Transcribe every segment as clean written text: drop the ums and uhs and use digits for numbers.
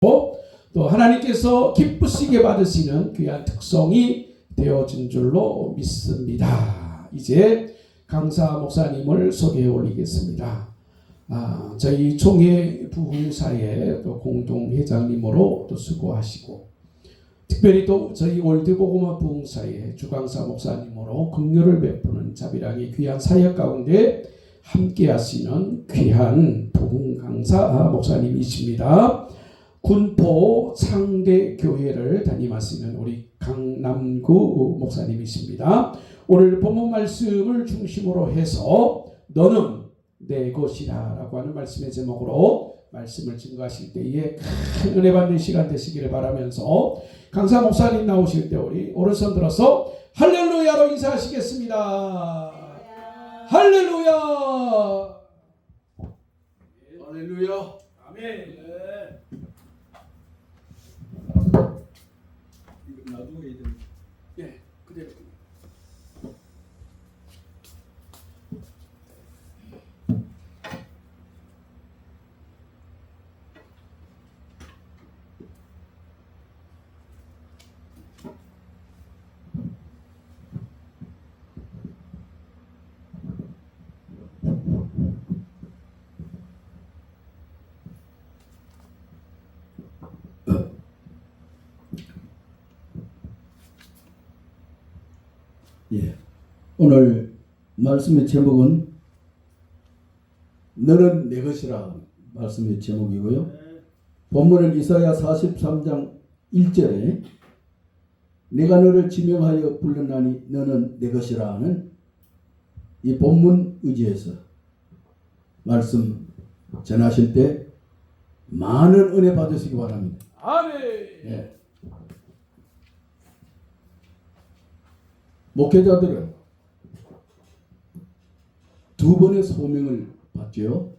또 하나님께서 기쁘시게 받으시는 귀한 특성이 되어진 줄로 믿습니다. 이제 강사 목사님을 소개해 올리겠습니다. 저희 총회 부흥사의 또 공동회장님으로 또 수고하시고, 특별히 또 저희 월드복음화 부흥사의 주강사 목사님으로 긍휼을 베푸는 자비랑의 귀한 사역 가운데 함께 하시는 귀한 부흥강사 목사님이십니다. 군포 상대교회를 담임하시는 우리 강남구 목사님이십니다. 오늘 본문 말씀을 중심으로 해서 너는 내 것이라 라고 하는 말씀의 제목으로 말씀을 증거하실 때에 큰 은혜 받는 시간 되시기를 바라면서 강사 목사님 나오실 때 우리 오른손 들어서 할렐루야로 인사하시겠습니다. 할렐루야. 할렐루야. 아멘. 이거 놔두고 해야 돼. 예, 그대로. 예. 오늘 말씀의 제목은 너는 내 것이라 말씀의 제목이고요. 본문은 이사야 43장 1절에 내가 너를 지명하여 불렀나니 너는 내 것이라 하는 이 본문 의지에서 말씀 전하실 때 많은 은혜 받으시기 바랍니다. 아멘. 예. 목회자들은 두 번의 소명을 받죠.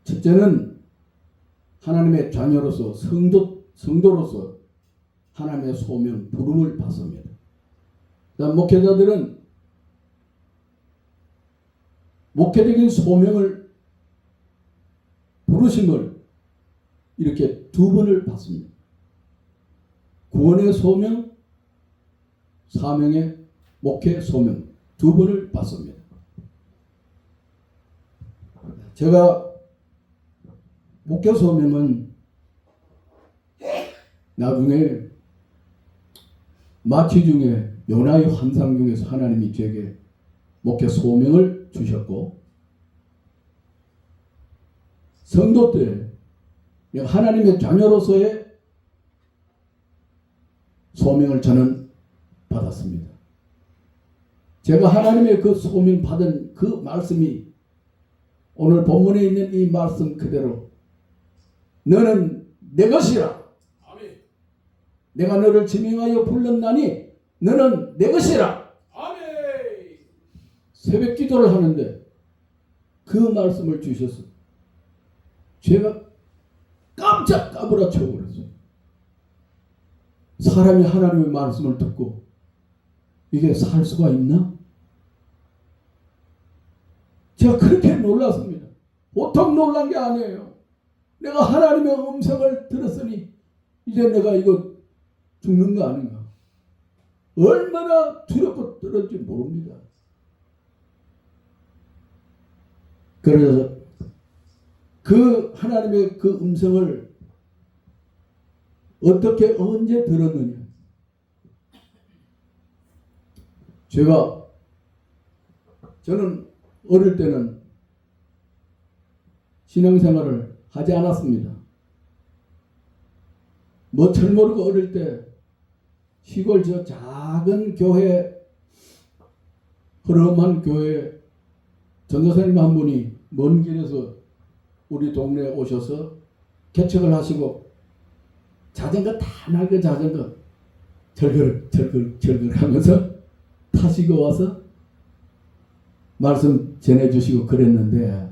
첫째는 하나님의 자녀로서 성도로서 하나님의 소명 부름을 받습니다. 그다음 목회자들은 목회적인 소명을 부르심을 이렇게 두 번을 받습니다. 구원의 소명, 사명의 목회 소명 두 번을 받습니다. 제가 목회 소명은 나중에 마치 중에 요나의 환상 중에서 하나님이 제게 목회 소명을 주셨고, 성도 때 내가 하나님의 자녀로서의 소명을 저는 받았습니다. 제가 하나님의 그 소명 받은 그 말씀이 오늘 본문에 있는 이 말씀 그대로 너는 내 것이라. 아멘. 내가 너를 지명하여 불렀나니 너는 내 것이라. 아멘. 새벽 기도를 하는데 그 말씀을 주셔서 제가 깜짝 까부라쳐 버렸어요. 사람이 하나님의 말씀을 듣고 이게 살 수가 있나? 제가 그렇게 놀랐습니다. 보통 놀란 게 아니에요. 내가 하나님의 음성을 들었으니 이제 내가 이거 죽는 거 아닌가? 얼마나 두렵고 떨었는지 모릅니다. 그래서 그 하나님의 그 음성을 어떻게 언제 들었느냐? 저는 어릴 때는 신앙생활을 하지 않았습니다. 뭐철 모르고 어릴 때 시골 저 작은 교회, 허름한 교회 전도사님 한 분이 먼 길에서 우리 동네에 오셔서 개척을 하시고 자전거 다 낡은 자전거 절글 하면서 타시고 와서 말씀 전해주시고 그랬는데,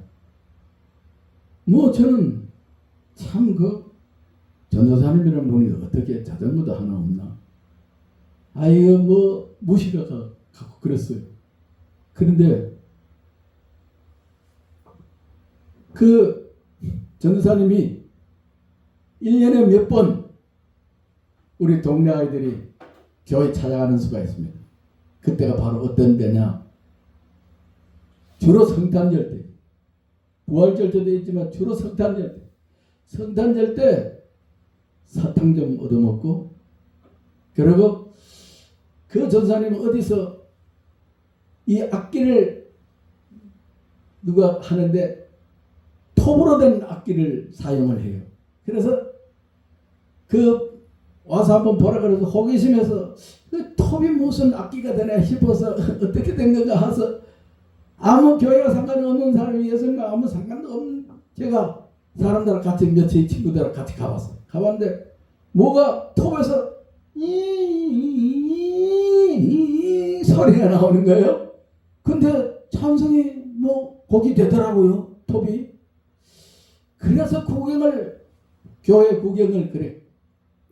뭐 저는 참 그 전도사님이라는 분이 어떻게 자전거도 하나 없나, 이거 뭐 무시가 갖고 그랬어요. 그런데 그 전도사님이 1년에 몇 번 우리 동네 아이들이 교회 찾아가는 수가 있습니다. 그때가 바로 어떤 때냐? 주로 성탄절 때. 부활절 때도 있지만 주로 성탄절 때. 성탄절 때 사탕 좀 얻어먹고, 그리고 그 전사님은 어디서 이 악기를 누가 하는데 톱으로 된 악기를 사용을 해요. 그래서 그 와서 한번 보라 그래서 호기심에서 그 톱이 무슨 악기가 되나 싶어서 어떻게 된 건가 해서 아무 교회와 상관없는 사람이 예수님과 아무 상관도 없는 제가 사람들하고 같이 며칠 친구들하고 같이 가봤어요. 가봤는데 뭐가 톱에서 이 소리가 나오는 거예요. 근데 찬성이 뭐 곡이 되더라고요. 톱이. 그래서 교회 구경을 그래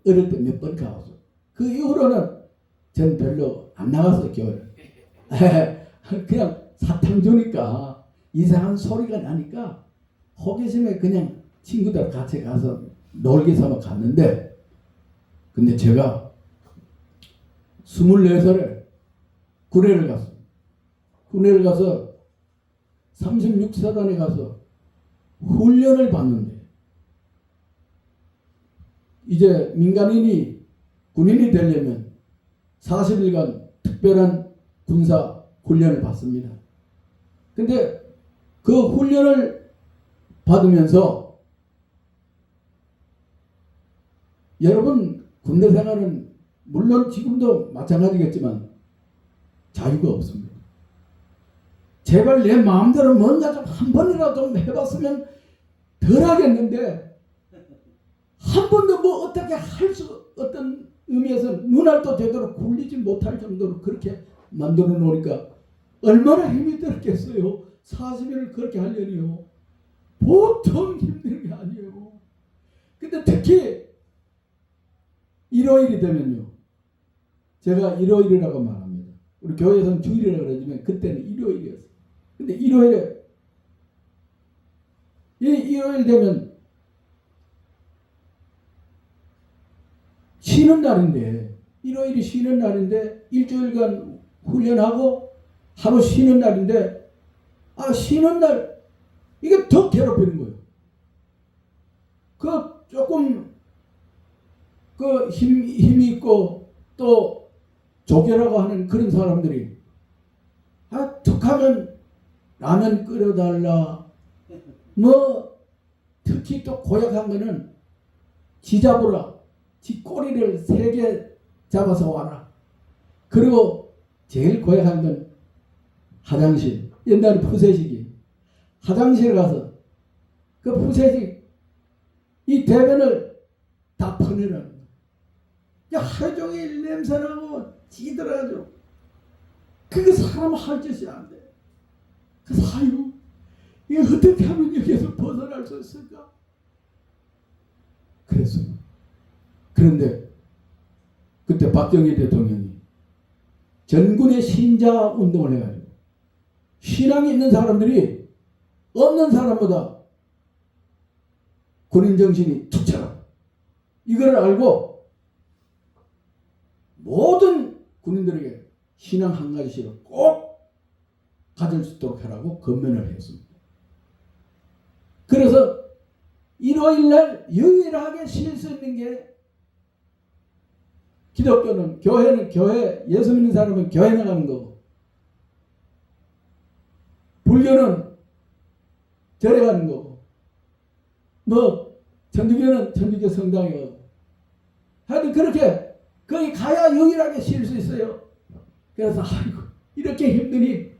어릴 때 몇 번 가봤어. 그 이후로는 전 별로 안 나갔어요. 교회를. 그냥 사탕 주니까 이상한 소리가 나니까 호기심에 그냥 친구들 같이 가서 놀기 삼아 갔는데, 근데 제가 24살에 군회를 갔어요. 군회를 가서 36사단에 가서 훈련을 받는데, 이제 민간인이 군인이 되려면 40일간 특별한 군사 훈련을 받습니다. 근데 그 훈련을 받으면서 여러분 군대 생활은 물론 지금도 마찬가지겠지만 자유가 없습니다. 제발 내 마음대로 뭔가 좀 한 번이라도 좀 해봤으면 덜 하겠는데, 한 번도 뭐 어떻게 할 수 어떤 의미에서 눈알도 제대로 굴리지 못할 정도로 그렇게 만들어 놓으니까 얼마나 힘이 들었겠어요. 40일을 그렇게 하려니요. 보통 힘든 게 아니에요. 근데 특히 일요일이 되면요. 제가 일요일이라고 말합니다. 우리 교회에서는 주일이라고 그러지만 그때는 일요일이었어요. 근데 일요일에 일요일 되면 쉬는 날인데, 일요일이 쉬는 날인데 일주일간 훈련하고 하루 쉬는 날인데, 쉬는 날 이게 더 괴롭히는 거예요. 그 조금 그 힘이 있고 또 조교라고 하는 그런 사람들이 툭하면 라면 끓여달라, 뭐 특히 또 고약한 거는 지 잡으라, 지 꼬리를 3개 잡아서 와라. 그리고 제일 고약한 건 화장실, 옛날에 푸세식이 화장실에 가서 그 푸세식 이 대변을 다 퍼내라는 거야. 하루 종일 냄새나고 찌들어가지고 그게 사람 할 짓이 안 돼. 그래서 이게 어떻게 하면 여기에서 벗어날 수 있을까? 그랬어요. 그런데 그때 박정희 대통령이 전군의 신자 운동을 해가지고 신앙이 있는 사람들이 없는 사람보다 군인 정신이 투철하다. 이걸 알고 모든 군인들에게 신앙 한 가지씩을 꼭 가질 수 있도록 하라고 건면을 했습니다. 그래서 일요일날 유일하게 쉴 수 있는 게, 기독교는 교회는 교회, 예수 믿는 사람은 교회 나가는 거고, 불교는 절에 가는 거고, 뭐 천주교는 천주교 성당에 가고, 하여튼 그렇게 거기 가야 유일하게 쉴 수 있어요. 그래서 이렇게 힘드니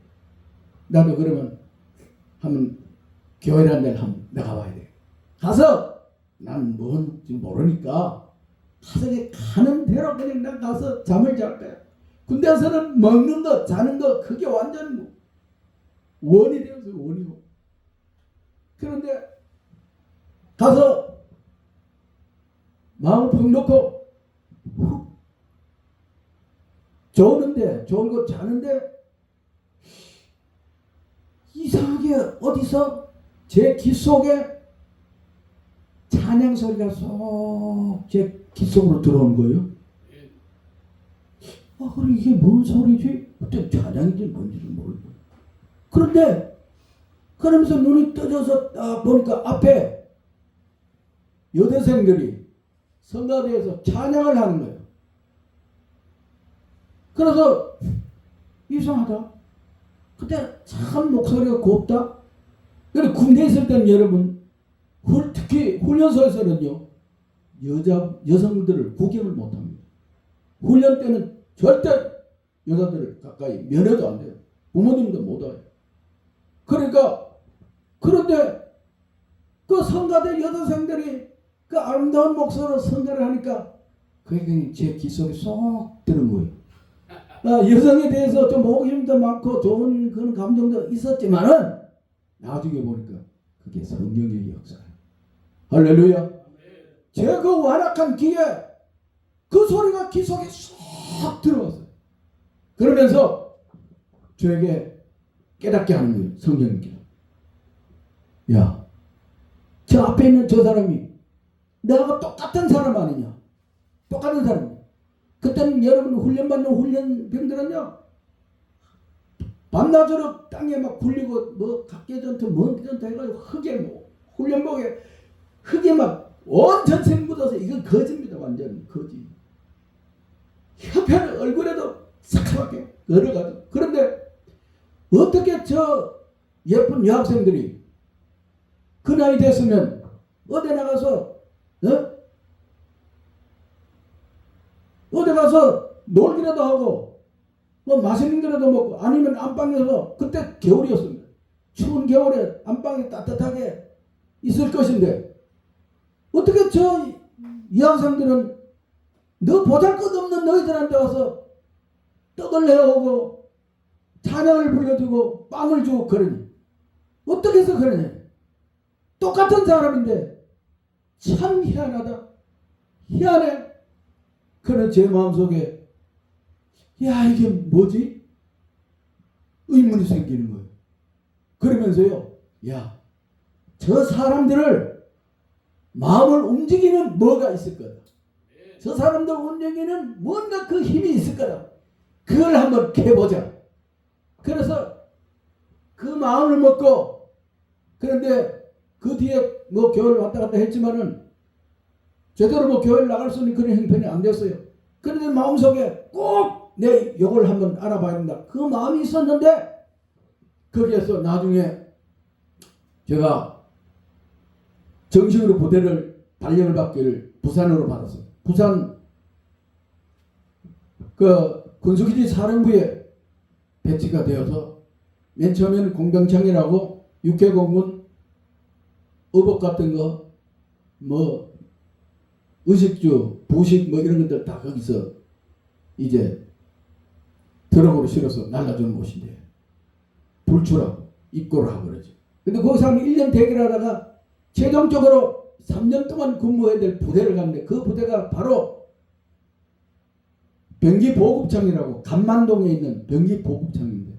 나도 그러면 한번 교회라는 데를 한번 나가봐야 돼. 가서 난 뭔지 모르니까 가서 가는 대로 그냥 난 가서 잠을 잘 거야. 군대에서는 먹는 거 자는 거 그게 완전 원이 되어서 원이고. 그런데 가서 마음을 푹 놓고 좋은데 좋은 거 자는데 이상하게 어디서 제 귀 속에 찬양이 찬양 소리가 쏙 제 귓속으로 들어오는 거예요. 아, 그래 이게 뭔 소리지? 그때 찬양인지 뭔지를 모르고. 그런데 그러면서 눈이 떠져서 딱 보니까 앞에 여대생들이 성가대에서 찬양을 하는 거예요. 그래서 이상하다. 그때 참 목소리가 곱다. 그리고 군대에 있을 때는 여러분 특히 훈련소에서는요 여성들을 구경을 못합니다. 훈련 때는 절대 여자들을 가까이 면회도 안 돼요. 부모님도 못 와요. 그러니까 그런데 그 성가대 여대생들이 그 아름다운 목소리로 성가를 하니까 그게 제 귓속에 쏙 드는 거예요. 여성에 대해서 좀 호기심도 많고 좋은 그런 감정도 있었지만은 나중에 보니까 그게 성령의 역사예요. 할렐루야. 제 그 완악한 귀에 그 소리가 귀 속에 쏙 들어왔어요. 그러면서 저에게 깨닫게 하는 거예요. 성령님께서. 야, 저 앞에 있는 저 사람이 나하고 똑같은 사람 아니냐? 똑같은 사람. 그때는 여러분 훈련받는 훈련병들은요 밤낮으로 땅에 막 굴리고 뭐 각계전투 먼기전투 해가지고 흙에 뭐 훈련복에 흙에 막 온 전생 묻어서 이건 거짓입니다. 완전 거짓. 협회는 얼굴에도 새카맣게 얼어가지고. 그런데 어떻게 저 예쁜 여학생들이 그 나이 됐으면 어디 나가서 어디 가서 놀기라도 하고 뭐 맛있는 거라도 먹고 아니면 안방에서 그때 겨울이었습니다. 추운 겨울에 안방에 따뜻하게 있을 것인데 어떻게 저 여학생들은 너 보잘것없는 너희들한테 와서 떡을 내오고 찬양을 불러주고 빵을 주고 그러니 어떻게 해서 그러냐. 똑같은 사람인데 참 희한하다. 희한해. 그런 제 마음속에 야 이게 뭐지? 의문이 생기는 거예요. 그러면서요. 야 저 사람들을 마음을 움직이는 뭐가 있을 거다. 저 사람들 움직이는 뭔가 그 힘이 있을 거다. 그걸 한번 해보자. 그래서 그 마음을 먹고 그런데 그 뒤에 뭐 교회를 왔다 갔다 했지만은 제대로 뭐 교회를 나갈 수 있는 그런 형편이 안 됐어요. 그런데 마음속에 꼭 내 이걸 한번 알아봐야 된다. 그 마음이 있었는데 거기에서 나중에 제가 정식으로 부대를 발령을 받기를 부산으로 받았어요. 부산 그 군수기지 사령부에 배치가 되어서 맨 처음에는 공병창이라고 육해공군 의복 같은 거 뭐 의식주 부식 뭐 이런 것들 다 거기서 이제 드럭으로 실어서 날라주는 곳인데 불출하고 입고를 하고 그러죠. 근데 거기서 한 1년 대기를 하다가 최종적으로 3년 동안 근무해야 될 부대를 갔는데 그 부대가 바로 병기보급청이라고 감만동에 있는 병기보급청인데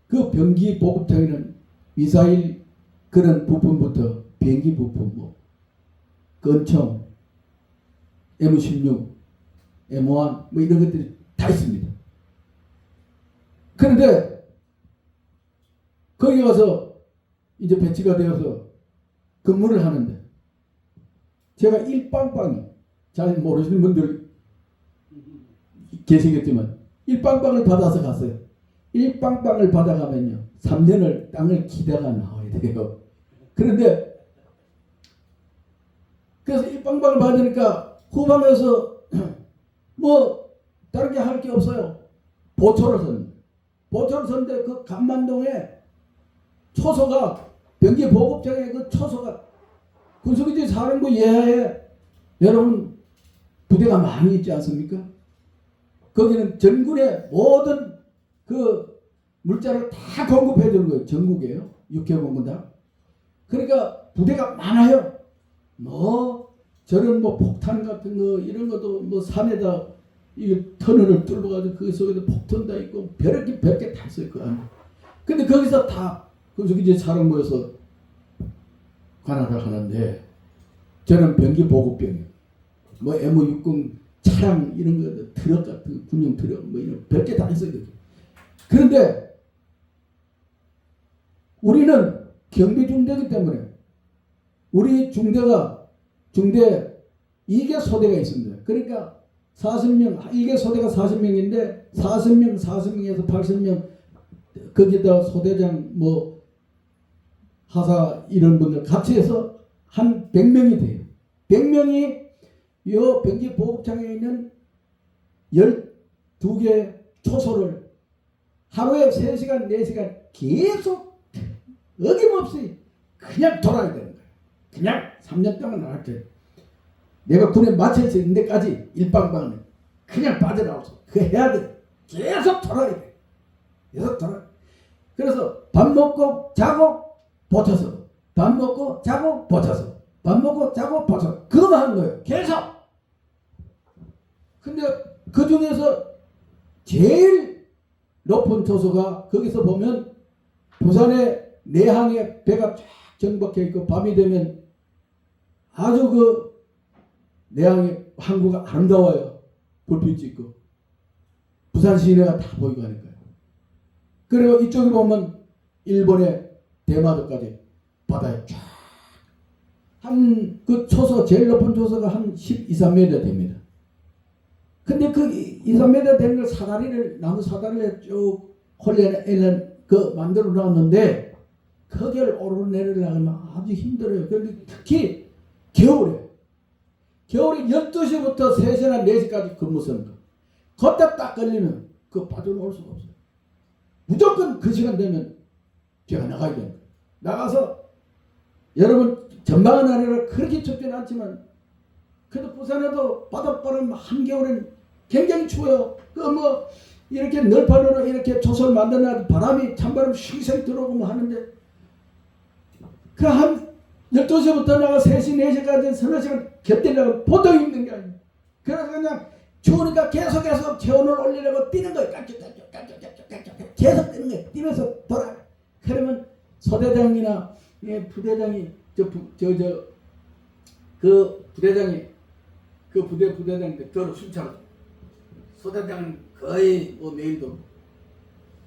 그 병기보급청에는 미사일 그런 부품부터 비행기 부품 뭐 건총 M16 M1 뭐 이런 것들이 다 있습니다. 그런데 거기 가서 이제 배치가 되어서 근무를 하는데 제가 일빵빵이 잘 모르시는 분들 계시겠지만 일빵빵을 받아서 갔어요. 일빵빵을 받아가면요 3년을 땅을 기다가 나와야 돼요. 그런데 그래서 일빵빵을 받으니까 후방에서 뭐 다른 게 할 게 없어요. 보초를 선. 보초를 선데 그 감만동에 초소가 병기 보급장에 그 초소가 군수기지 사령부 예하에 여러분 부대가 많이 있지 않습니까? 거기는 전군의 모든 그 물자를 다 공급해 주는 거예요. 전국이에요. 육해공군 다. 그러니까 부대가 많아요. 뭐 저런 뭐 폭탄 같은 거 이런 것도 뭐 산에다 이 터널을 뚫어가지고 그 속에도 폭탄 다 있고 별게 다 있어요. 그 안에. 근데 거기서 다 군수기지 사령부에서 관할을 하는데 저는 변기 보급병이에요. 뭐 M60 차량 이런 거 트럭 같은 군용 트럭 뭐 이런 별게 다 있어요. 그런데 우리는 경비 중대이기 때문에 우리 중대가 중대 2개 소대가 있습니다. 그러니까 40명 1개 소대가 40명인데 40명에서 80명 거기다 소대장 뭐 하사 이런 분들 같이 해서 한 100명이 돼요. 100명이 이 변기 보급창에 있는 12개 초소를 하루에 3시간 4시간 계속 어김없이 그냥 돌아야 되는 거예요. 그냥 3년 동안 나갈 때 내가 군에 마쳐져 있는 데까지 일방방을 그냥 빠져나와서 그거 해야 돼. 계속 돌아야 돼. 계속 돌아. 그래서 밥 먹고 자고 버텨서 밥 먹고 자고 버텨서 밥 먹고 자고 버텨서 그거만 하는 거예요. 계속. 근데 그 중에서 제일 높은 초소가 거기서 보면 부산의 내항에 배가 쫙 정박해 있고 밤이 되면 아주 그 내항의 항구가 아름다워요. 불빛이 있고 부산 시내가 다 보이고 하니까요. 그리고 이쪽에 보면 일본의 대마도까지 바다에 쫙 한 그 초소 제일 높은 초소가 한 12, 13m 됩니다. 근데 그 2, 3m 되는 걸 사다리를 나무 사다리를 쭉 홀려내는 그 만들어 놨는데 거기를 오르내리려면 아주 힘들어요. 그런데 특히 겨울에 12시부터 3시나 4시까지 근무 쓰는 거. 걷다 딱 걸리면 그거 빠져나올 수가 없어요. 무조건 그 시간 되면 제가 나가야 돼요. 나가서 여러분 전방은 아니라 그렇게 춥지는 않지만 그래도 부산에도 바닷바람 한겨울엔 굉장히 추워요. 그 뭐 이렇게 널판으로 이렇게 조설 만들어놔도 바람이 찬바람 휘휘 들어오고 뭐 하는데 그 한 12시부터 나가 3시 4시까지 서너 시간 곁들이려고 보통 힘든 게 아니에요. 그래서 그냥 추우니까 계속해서 체온을 올리려고 뛰는 거예요. 깍깍깍깍깍깍 계속 뛰는 거예요. 뛰면서 돌아. 그러면 소대장이나 부대장이 그 부대장이 그 부대장인데 저를 순찰 소대장은 거의 뭐 내일도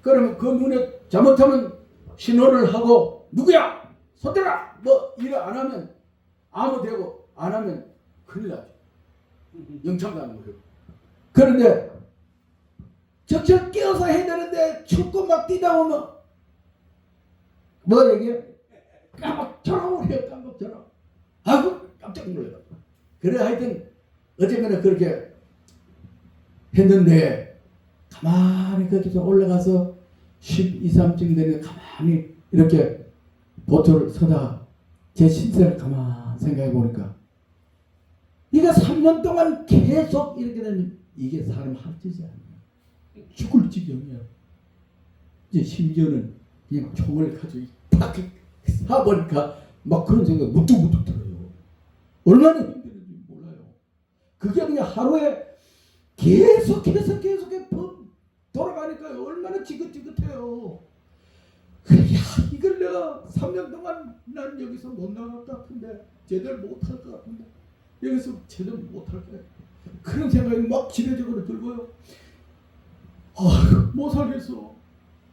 그러면 그 눈에 잘못하면 신호를 하고 누구야 소대라 뭐 일을 안 하면 아무 되고 안 하면 큰일 나죠. 영창 가는 거예요. 그런데 적절 끼어서 해야 되는데 춥고 막 뛰다 오면 뭐 얘기해? 깜빡처럼 우리가 깜빡처럼 아이고 깜짝 놀래요. 그래 하여튼 어쨌거나 그렇게 했는데 가만히 거기서 올라가서 12, 3층 되는 가만히 이렇게 보트를 서다 제 신세를 가만히 생각해 보니까 이거 3년 동안 계속 이렇게 되면 이게 사람 할 짓이 아니야. 죽을 지경이야. 이제 심지어는 그냥 총을 가지고 팍 쏴보니까 막 그런 생각이 무뚝무뚝 들어요. 얼마나 힘들는지 몰라요. 그게 그냥 하루에 계속해서 돌아가니까 얼마나 지긋지긋해요. 야, 이걸 내가 3년 동안 난 여기서 못 나갈 것 같은데 제대로 못할 것 같은데 여기서 제대로 못할 거야. 그런 생각이 막 지배적으로 들고요. 못 살겠어.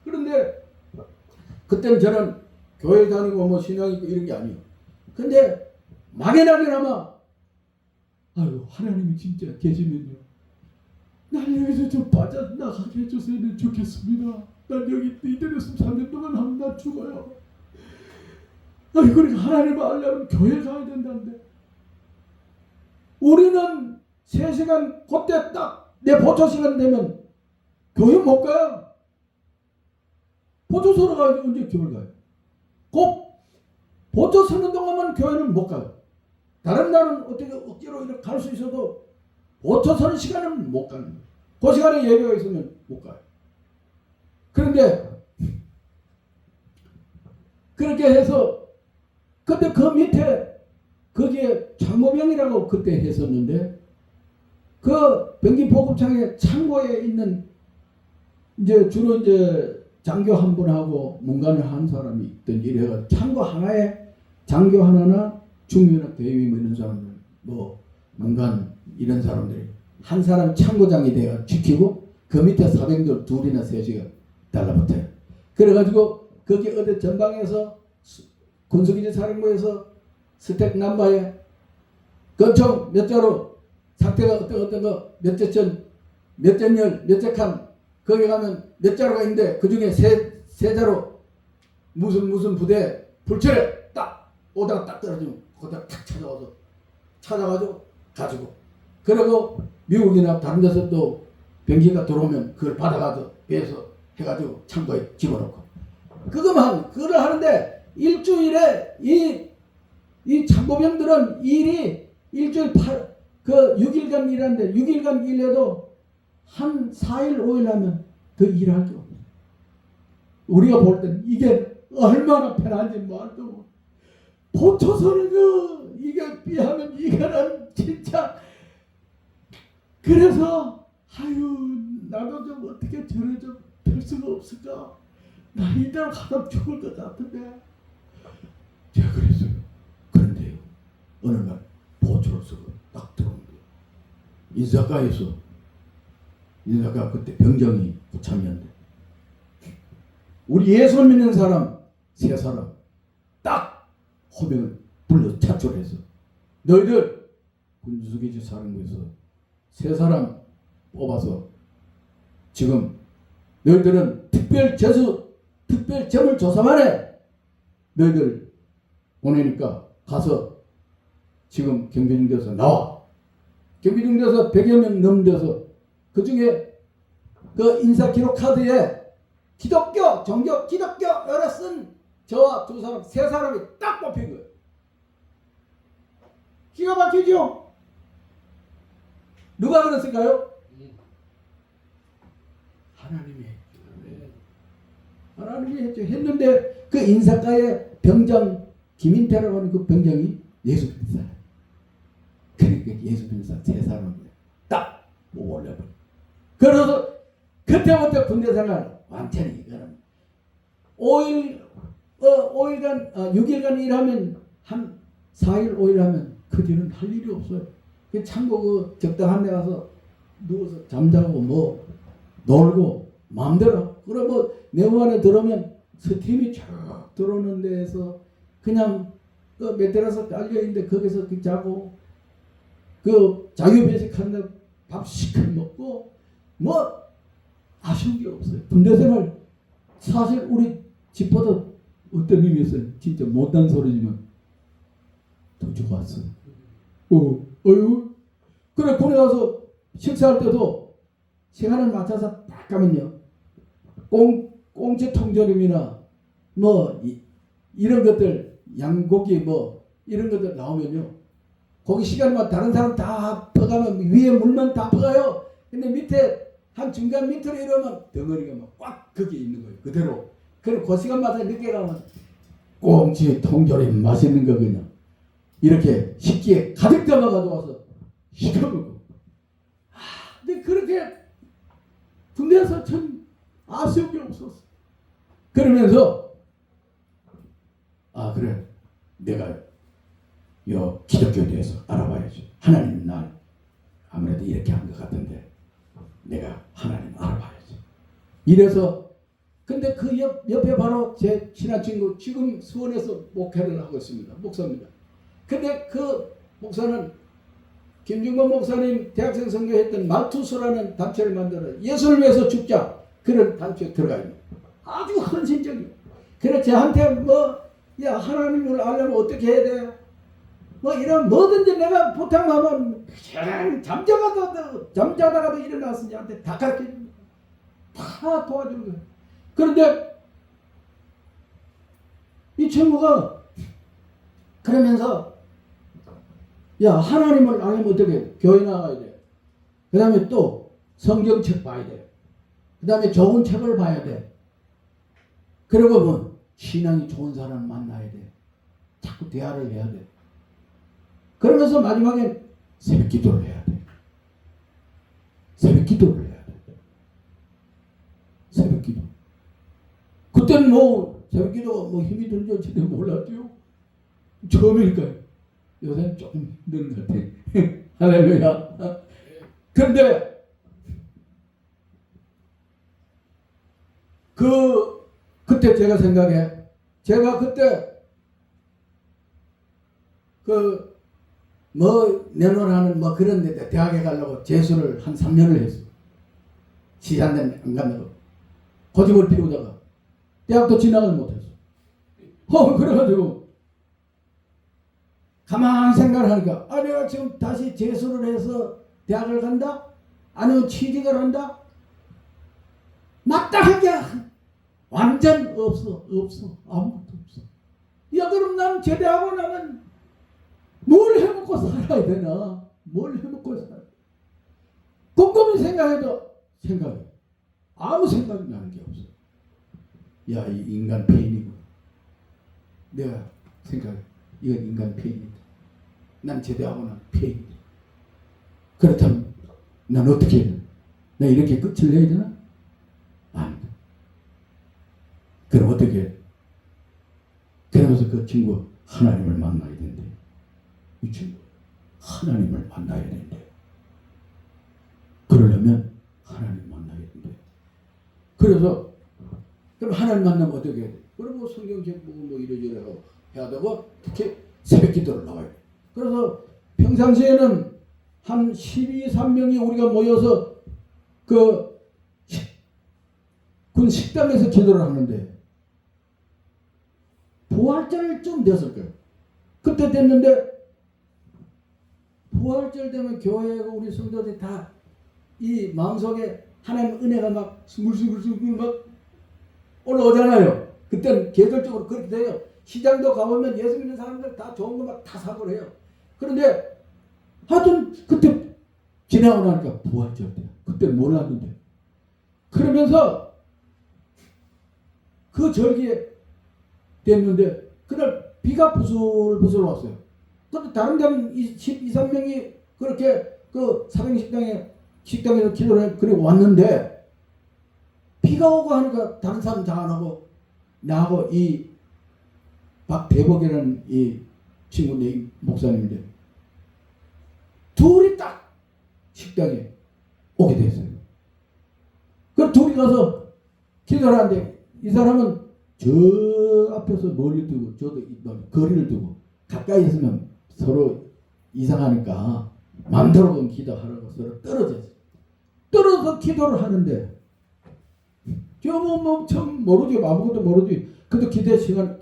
그런데 그때는 저는 교회 다니고 뭐 신앙 있고 이런 게 아니에요. 근데 막연하게나마 아유 하나님이 진짜 계시면요 날 여기서 좀 빠져나가게 해주시면 좋겠습니다. 난 여기 이대로서 3년 동안 하면 나 죽어요. 아니 그러니까 하나님을 알려면 교회 가야 된다는데 우리는 3시간 그때 딱 내 보초 시간 되면 교회 못 가요. 보초 서러 가야지 언제 교회 가요. 꼭 보초 서는 동안만 교회는 못 가요. 다른 날은 어떻게 억지로 이렇게 갈 수 있어도 보초 서는 시간은 못 가는 거예요. 그 시간에 예배가 있으면 못 가요. 그런데 그렇게 해서 근데 그 밑에 거기에 창고병이라고 그때 했었는데 그 변기 보급창에 창고에 있는 이제 주로 이제 장교 한 분하고 문관을 한 사람이 있던 일이 해가지고 창고 하나에 장교 하나나 중요한 대위 뭐 이런 사람들, 뭐 문관 이런 사람들이 한 사람 참고장이 돼가 지키고 그 밑에 사병들 둘이나 셋이가 달라붙어요. 그래가지고 거기 어디 전방에서 군수기지 사령부에서 스택 남바에 권총 몇 자로 상태가 어떤 거 몇째 전, 몇째 열, 몇째 칸 거기 가면 몇 자루가 있는데 그 중에 세 자루 무슨 부대 불철에 딱 오다가 딱 떨어지면 거기다 탁 찾아가지고 가지고 그리고 미국이나 다른 데서 또 병기가 들어오면 그걸 받아가서 배에서 해가지고 창고에 집어넣고 그걸 하는데 일주일에 이 창고병들은 일이 일주일 6일간 일하는데 6일간 일해도 한 4일 5일 하면 더 일할 게 없어요. 우리가 볼 때는 이게 얼마나 편한지 말도 보초서는 이게 비하면 이거는 진짜 그래서 아유 나도 좀 어떻게 저래 좀 될 수가 없을까 나 이대로 가다 죽을 것 같은데 제가 그랬어요. 그런데요 어느 날 보초로서 딱 들어오는데 인사가에서 인사가 그때 병정이 고참이었는데 우리 예수 믿는 사람 세 사람 딱 호병을 불러 차출해서 너희들 군수기지 사령부에서 세 사람 뽑아서 지금 너희들은 특별 점을 조사만 해 너희들 보내니까 가서 지금 경비중대에서 나와 경비중대에서 100여 명 넘는 데서 그 중에 그 인사기록 카드에 기독교, 종교, 기독교 여러 쓴 저와 두 사람, 세 사람이 딱 뽑힌 거예요. 기가 막히죠? 누가 그랬을까요? 하나님이 했죠. 하나님이 했죠. 했는데 그 인사가의 병장 김인태라고 하는 그 병장이 예수 믿는 사람. 그러니까 예수 믿는 사람 세 사람을 딱 올려버려. 그래서 그때부터 군대 생활 완전히 이거는 6일간 일하면 한 4일 5일 하면 그 뒤는 할 일이 없어요. 그 참고 그 적당한 데 가서 누워서 잠자고 뭐 놀고 마음대로 그럼 뭐 내무반에 들어오면 스팀이 쭉 들어오는 데에서 그냥 그 매트라스 깔려 있는데 거기서 그 자고 그 자유배식하는데 밥 시큰 먹고 뭐 아쉬운 게 없어요. 군대 생활 사실 우리 집보다 어떤 의미에서는 진짜 못난 소리지만 더 좋았어요. 어휴. 그래 군에 가서 식사할 때도 시간을 맞춰서 딱 가면요. 꽁치 통조림이나 뭐 이런 것들 양고기 뭐 이런 것들 나오면요. 거기 시간만 다른 사람 다 퍼가면 위에 물만 다 퍼가요. 근데 밑에 한 중간 밑으로 이러면 덩어리가 막 꽉 거기에 있는 거예요. 그대로. 그럼 그 시간마다 늦게 가면 꽁치 통조림 맛있는 거 그냥 이렇게 식기에 가득 담아 가져와서 시켜먹고. 근데 그렇게 군대에서 참 아쉬운 게 없었어. 그러면서 그래 내가 요 기독교에 대해서 알아봐야지. 하나님 날 아무래도 이렇게 한 것 같은데 내가 하나님 알아봐야지. 이래서 근데 그 옆에 바로 제 친한 친구 지금 수원에서 목회를 하고 있습니다. 목사입니다. 근데 그 목사는 김중건 목사님 대학생 선교했던 말투수라는 단체를 만들어 예수를 위해서 죽자 그런 단체에 들어가 있는 아주 헌신적이에요. 그래 저한테 야 하나님을 알려면 어떻게 해야 돼? 이런 뭐든지 내가 부탁하면 그냥 잠자다가도 일어나서 저한테 다 가르쳐줍니다. 다 도와주는 거예요. 그런데 이 친구가 그러면서 야 하나님을 알려면 어떻게 해? 교회 나가야 돼. 그 다음에 또 성경책 봐야 돼. 그 다음에 좋은 책을 봐야 돼. 그리고 뭐 신앙이 좋은 사람 만나야 돼. 자꾸 대화를 해야 돼. 그러면서 마지막에 새벽 기도를 해야 돼. 새벽 기도를 해야 돼. 새벽 기도. 그때는 새벽 기도가 힘이 드는지 어찌든 몰랐죠. 처음이니까요. 요새는 조금 힘든 것 같아. 할렐루야. 그런데 그때 제가 생각해. 제가 그때 내노라는 그런 데 대학에 가려고 재수를 한 3년을 했어. 시간대 안 간다고. 고집을 피우다가 대학도 진학을 못했어. 그래가지고 가만히 생각을 하니까 내가 지금 다시 재수를 해서 대학을 간다? 아니면 취직을 한다? 마땅한 게 완전 없어. 아무것도 없어. 야, 그럼 난 제대하고 나면 뭘 해먹고 살아야 되나? 뭘 해먹고 살아야 돼? 곰곰이 생각해도 아무 생각이 나는 게 없어. 야, 이 인간 폐인이고. 내가 생각해. 이건 인간 폐인이다. 난 제대하고 난 폐인이다. 그렇다면 난 어떻게 해야 되나? 나 이렇게 끝을 내야 되나? 아니다. 그럼 어떻게 해? 그러면서 그 친구 하나님을 만나야 된대. 이 친구 하나님을 만나야 된대. 그러려면 하나님 만나야 된대. 그래서 그럼 하나님 만나면 어떻게 해야 돼? 그럼 성경책 보고 이러저러 해야 되고 특히 새벽 기도를 나와야 돼. 그래서 평상시에는 한 12, 3명이 우리가 모여서 군 식당에서 기도를 하는데 부활절쯤 됐을 거예요. 그때 됐는데 부활절 되면 교회하고 우리 성도들이 다 이 마음속에 하나님 은혜가 막 스물스물 막 올라오잖아요. 그때는 계절적으로 그렇게 돼요. 시장도 가보면 예수 믿는 사람들 다 좋은 거 막 다 사고 해요. 그런데 하여튼 그때 지나고 나니까 부활절 때 그때 몰랐는데 그러면서 그 절기에 됐는데 그날 비가 부슬부슬 왔어요. 근데 다른 데는 2, 3명이 그렇게 그 식당에서 기도를 해 그래 왔는데 비가 오고 하니까 다른 사람 다 안 하고 나하고 이 박대복이라는 이 친구인데 이 목사님인데 둘이 딱 식당에 오게 됐어요. 그 둘이 가서 기도를 하는데 이 사람은 저 앞에서 멀리 두고 저도 거리를 두고 가까이 있으면 서로 이상하니까 마음대로 기도하라고 서로 떨어져서 기도를 하는데 저 참 모르지 아무것도 모르지. 근데 기도 시간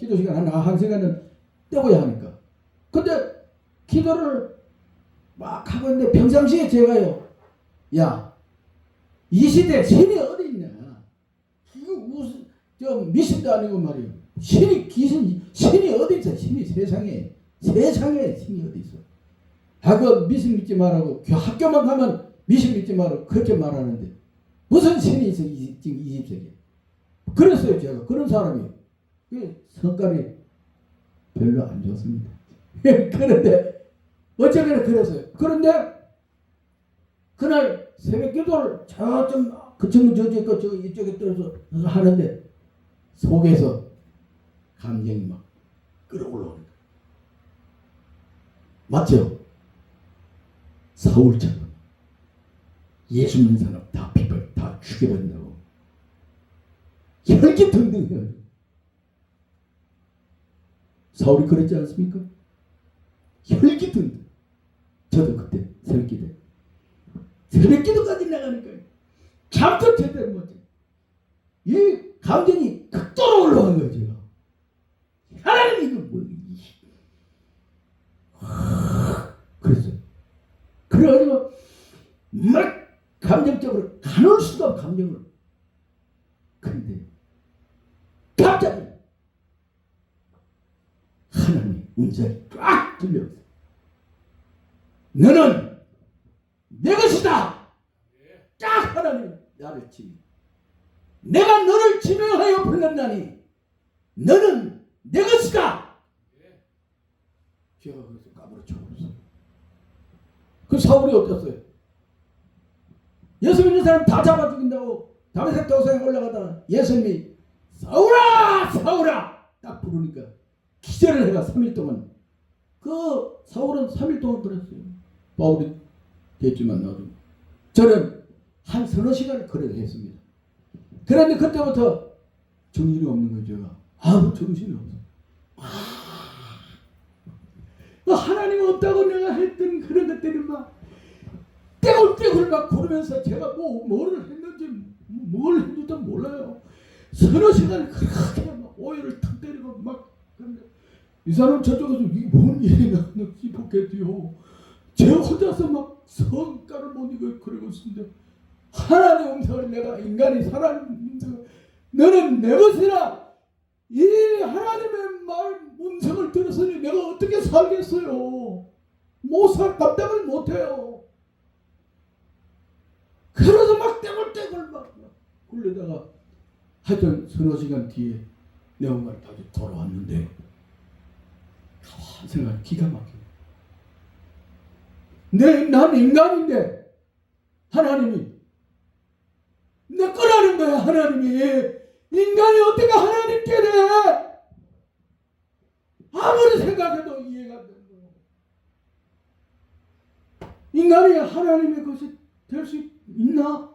한 시간은 떼고야 하니까. 근데 기도를 막 하고 있는데 평상시에 제가요, 야, 이 시대 신이 어디 있냐? 이거 무슨 미신도 아니고 말이에요. 신이 어디 있어? 신이 세상에 신이 어디 있어? 그 미신 믿지 말라고 학교만 가면 미신 믿지 말라고 그렇게 말하는데 무슨 신이 있어 지금 20세기? 그랬어요 제가. 그런 사람이 성깔이 별로 안 좋습니다. 그런데 어쩌면 그랬어요. 그런데 그날 새벽 기도를 그 친구 저 이쪽에 떨어서 하는데 속에서 감정이 막 끌어올라오는 거예요. 맞죠? 사울처럼 예수 믿는 사람 다 죽여버린다고 혈기 등등 해요. 사울이 그랬지 않습니까? 혈기 등등. 저도 그때 새벽 기도까지 나가니까 잠도 제대로 못해. 이 감정이 극도로 올라간 거예요 제가. 하나님 이거 뭐 그랬어요. 그래가지고 막 감정적으로 가눌 수가 없어 감정을. 근데 갑자기 하나님의 음성이 쫙 들려오세요. 너는 내 것이다. 쫙 하나님 나를 지명. 내가 너를 지명하여 불렀나니 너는 내 것이다. 제가 그래서 까무러쳐 버렸어요. 그 사울이 어땠어요? 예수 믿는 사람 다 잡아 죽인다고 다메섹 도상에 올라가다가 예수님이 사울아 딱 부르니까 기절을 해가 3일 동안 그 사울은 3일 동안 그랬어요. 바울이 됐지만 나도. 저는 한 서너 시간을 그래도 했습니다. 그런데 그때부터 정신이 없는 거예요. 제가 아무 정신이 없어. 하나님 없다고 내가 했던 그런 것들이 막 떼굴떼굴 막 구르면서 제가 뭘 했는지도 몰라요. 서너 시간 그렇게 막 오해를 탁 때리고 막. 그런데 이 사람 저쪽에서 이게 뭔 일이나 싶었겠지요. 제가 혼자서 막 성과를 못 이겨 그러고 있습니다. 하나님의 음성을 내가 인간이 살았는데 너는 내 것이라 이 하나님의 말 음성을 들었으니 내가 어떻게 살겠어요. 감당을 못해요. 그래서 막 떼굴떼굴 막 굴러다가 하여튼 서너 시간 뒤에 내 엄마를 다시 돌아왔는데 가만 생각 기가 막혀. 난 인간인데 하나님이 내 거라는 거야. 하나님이 인간이 어떻게 하나님께 돼? 아무리 생각해도 이해가 안 되는 거야. 인간이 하나님의 것이 될 수 있나?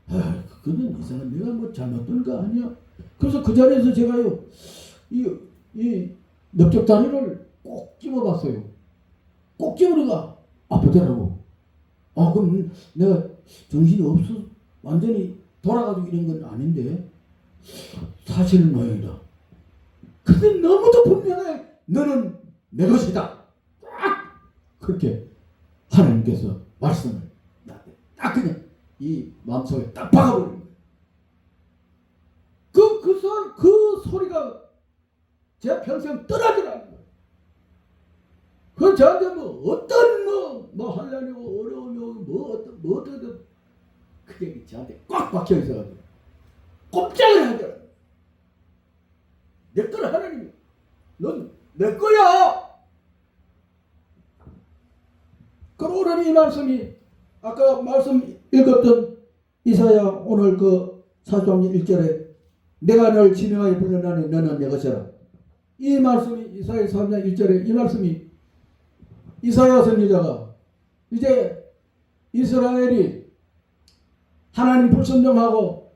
그거는 이상한 내가 뭐 잘못된 거 아니야. 그래서 그 자리에서 제가요 이 넓적다리를 꼭 집어봤어요. 꼭 집으니까 아프더라고. 그럼 내가 정신이 없어 완전히 돌아가지고 이런 건 아닌데 사실은 너희다. 근데 너무도 분명해. 너는 내 것이다. 딱 그렇게 하나님께서 말씀을 나한테 딱 그냥 이 마음속에 딱 박아버리는 거예요. 그 소리가 제 평생 떠나지라는 거예요. 그 저한테 어떤 하려고 어려우면 어떤 그게 저한테 꽉 박혀 있어가지고 꼼짝을 하더라고요. 내 거는 하나님이 넌 내 거야. 그러니 이 말씀이 아까 말씀 읽었던 이사야 오늘 그 4장 1절에 내가 널 지명하여 불러나니 너는 내 것이라. 이 말씀이 이사야 3장 1절에 이 말씀이 이사야 선지자가 이제 이스라엘이 하나님 불순종하고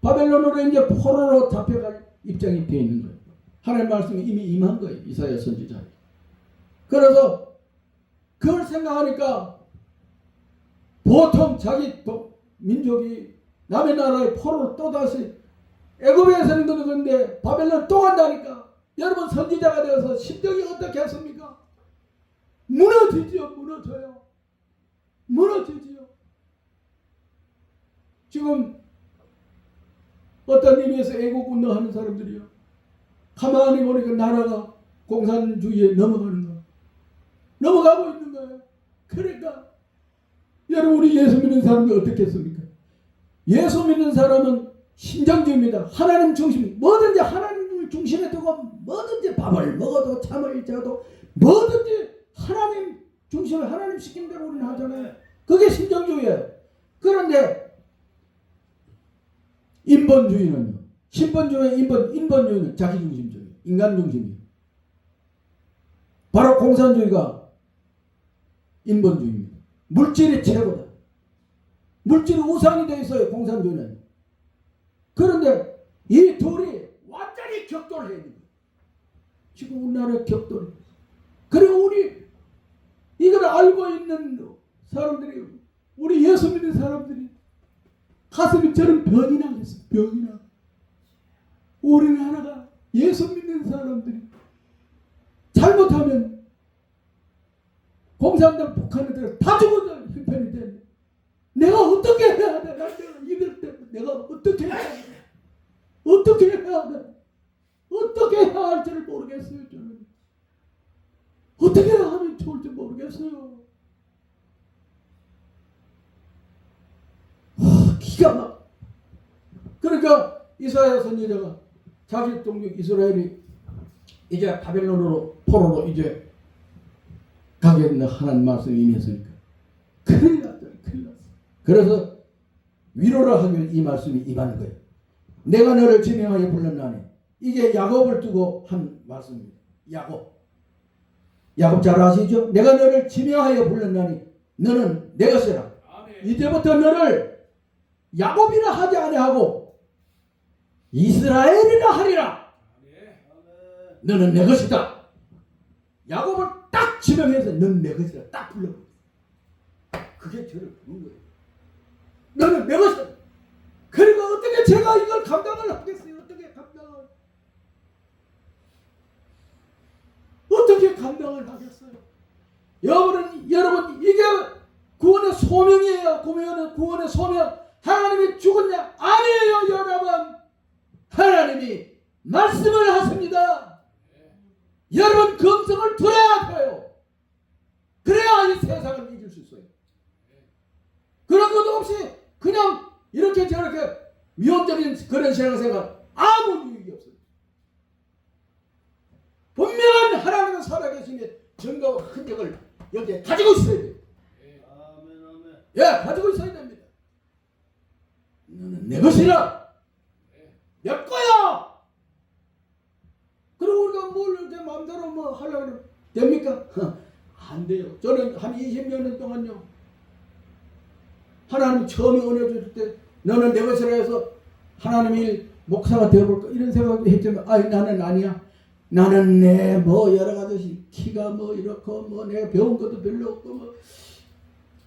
바벨론으로 이제 포로로 잡혀갈 입장이 되어 있는 거예요. 하나님 말씀이 이미 임한 거예요. 이사야 선지자에게. 그래서 그걸 생각하니까 보통 자기 민족이 남의 나라에 포로로 또다시 애굽에서는 그런데 바벨론 또 간다니까 여러분 선지자가 되어서 심정이 어떻게 했습니까? 무너지지요. 무너지지요. 지금 어떤 의미에서 애국 운동하는 사람들이요. 가만히 보니까 나라가 공산주의에 넘어가는 거예요. 넘어가고 있는 거예요. 그러니까 여러분 우리 예수 믿는 사람이 어떻겠습니까? 예수 믿는 사람은 신정주의입니다. 하나님 중심, 뭐든지 하나님을 중심에 두고 뭐든지 밥을 먹어도 잠을 자도 뭐든지 하나님 중심을 하나님 시킨 대로 우리는 하잖아요. 그게 신정주의예요. 그런데 인본주의는요. 신본주의 인본주의는 자기중심주의, 인간중심이에요. 바로 공산주의가 인본주의입니다. 물질이 최고다. 물질이 우상이 되어 있어요. 공산주의는. 그런데 이 둘이 완전히 격돌해 있는 거예요. 지금 우리나라에 격돌해. 그리고 우리 이걸 알고 있는 사람들이 우리 예수 믿는 사람들이 가슴이 저런 병이 나겠어. 병이 나. 우리나라가 예수 믿는 사람들이 잘못하면 공산당 북한애들 다 죽어도 형편이 되는데 내가 어떻게 해야 돼? 내가 이들 때문에 내가 어떻게 해야 돼? 어떻게 해야 돼? 어떻게 해야 할지를 모르겠어요. 저는 어떻게 하면 좋을지 모르겠어요. 기가 막. 그러니까 이사야 선지자가 자기 동족 이스라엘이 이제 바벨론으로 포로로 이제 가겠는데 하나님 말씀이 임했으니까 큰일 났다. 그래서 위로를 하기 위해 이 말씀이 임하는 거예요. 내가 너를 지명하여 불렀나니 이게 야곱을 두고 한 말씀입니다. 야곱. 야곱 잘 아시죠? 내가 너를 지명하여 불렀나니 너는 내 것이라. 아멘. 이제부터 너를 야곱이라 하지 아니하고 이스라엘이라 하리라. 아멘. 너는 내 것이다. 야곱을 딱 지명해서 너는 내 것이다 딱 불러. 그게 저를 부른 거예요. 너는 내 것이다. 그리고 어떻게 제가 이걸 감당을 하겠어요? 어떻게 감당을 하겠어요? 여러분 이게 구원의 소명이에요. 구원의 소명. 하나님이 죽었냐? 아니에요, 여러분. 하나님이 말씀을 하십니다. 여러분 검성을 두어야 돼요. 그래야 이 세상을 이길 수 있어요. 그런 것도 없이 그냥 이렇게 저렇게 위험적인 그런 신앙생활 아무 유익이 없어요. 분명한 하나님의 살아계심의 증거와 흔적을 여기에 가지고 있어야 돼요. 예, 가지고 있어야 됩니다. 너는 내 것이라. 내 거야. 그리고 우리가 뭘 이렇게 마음대로 뭐 하려고 됩니까? 안 돼요. 저는 한 20년 동안요. 하나님 처음에 은혜 주실 때 너는 내 것이라 해서 하나님이 목사가 되어볼까 이런 생각도 했지만 아니 나는 아니야. 나는 내 뭐 여러 가지 키가 뭐 이렇고 뭐 내가 배운 것도 별로 없고 뭐